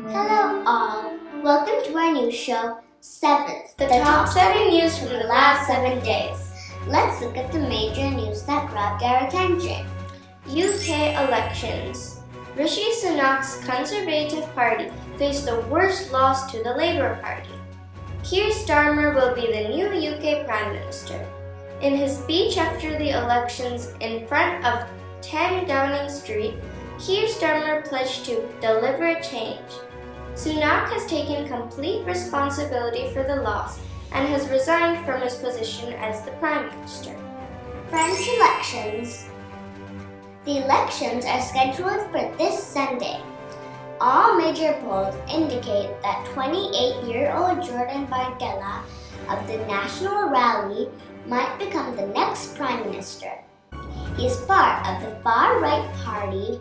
Hello all, welcome to our new show, 7th, The top 7 news from the last 7 days. Let's look at the major news that grabbed our attention. UK elections. Rishi Sunak's Conservative Party faced the worst loss to the Labour Party. Keir Starmer will be the new UK Prime Minister. In his speech after the elections in front of 10 Downing Street, Keir Starmer pledged to deliver change. Sunak has taken complete responsibility for the loss and has resigned from his position as the Prime Minister. French elections. The elections are scheduled for this Sunday. All major polls indicate that 28-year-old Jordan Bardella of the National Rally might become the next Prime Minister. He is part of the far-right party,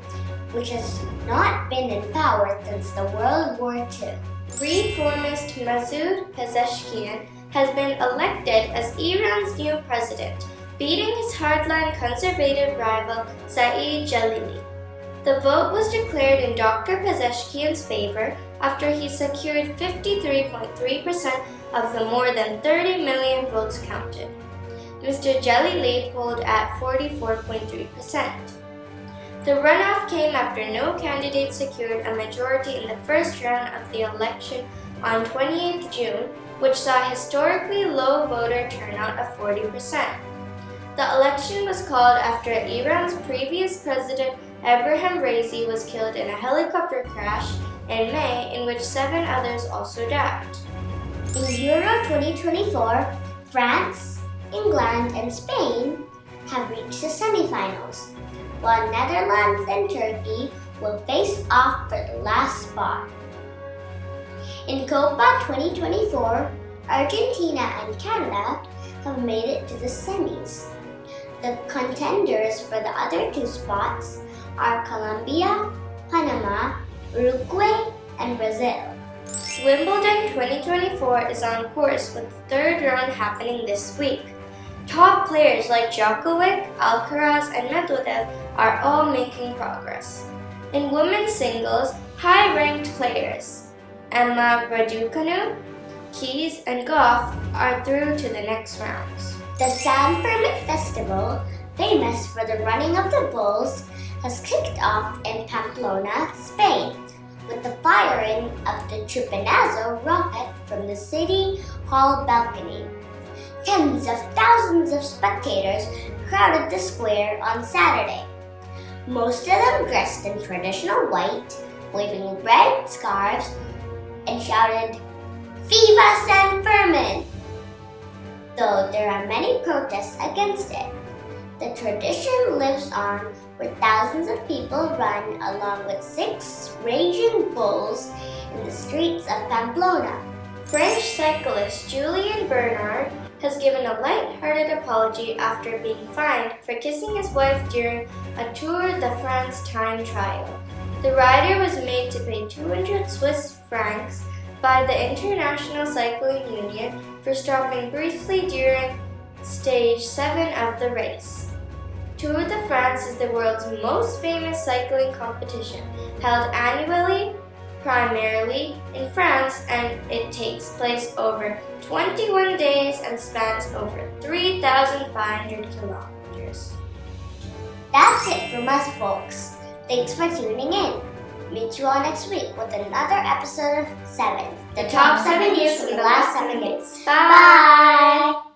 which has not been in power since the World War II. Reformist Masoud Pezeshkian has been elected as Iran's new president, beating his hardline conservative rival Saeed Jalili. The vote was declared in Dr. Pezeshkian's favor after he secured 53.3% of the more than 30 million votes counted. Mr. Jalili polled at 44.3%. The runoff came after no candidate secured a majority in the first round of the election on 28 June, which saw a historically low voter turnout of 40%. The election was called after Iran's previous president Ebrahim Raisi was killed in a helicopter crash in May, in which 7 others also died. In Euro 2024, France, England, and Spain have reached the semifinals, while Netherlands and Turkey will face off for the last spot. In COPA 2024, Argentina and Canada have made it to the semis. The contenders for the other 2 spots are Colombia, Panama, Uruguay, and Brazil. Wimbledon 2024 is on course with the 3rd round happening this week. Top players like Djokovic, Alcaraz, and Medvedev are all making progress. In women's singles, high-ranked players Emma Raducanu, Keys, and Goff are through to the next rounds. The San Fermin Festival, famous for the running of the bulls, has kicked off in Pamplona, Spain, with the firing of the Chupinazo rocket from the City Hall balcony. Tens of thousands of spectators crowded the square on Saturday, most of them dressed in traditional white, waving red scarves, and shouted, "Viva San Fermin!" Though there are many protests against it, the tradition lives on, where thousands of people run along with 6 raging bulls in the streets of Pamplona. French cyclist Julien Bernard has given a light-hearted apology after being fined for kissing his wife during a Tour de France time trial. The rider was made to pay 200 Swiss francs by the International Cycling Union for stopping briefly during stage 7 of the race. Tour de France is the world's most famous cycling competition, held annually, primarily in France, and it takes place over 21 days and spans over 3,500 kilometers. That's it from us, folks. Thanks for tuning in. Meet you all next week with another episode of 7th, The top 7 news from the last 7 days. Bye!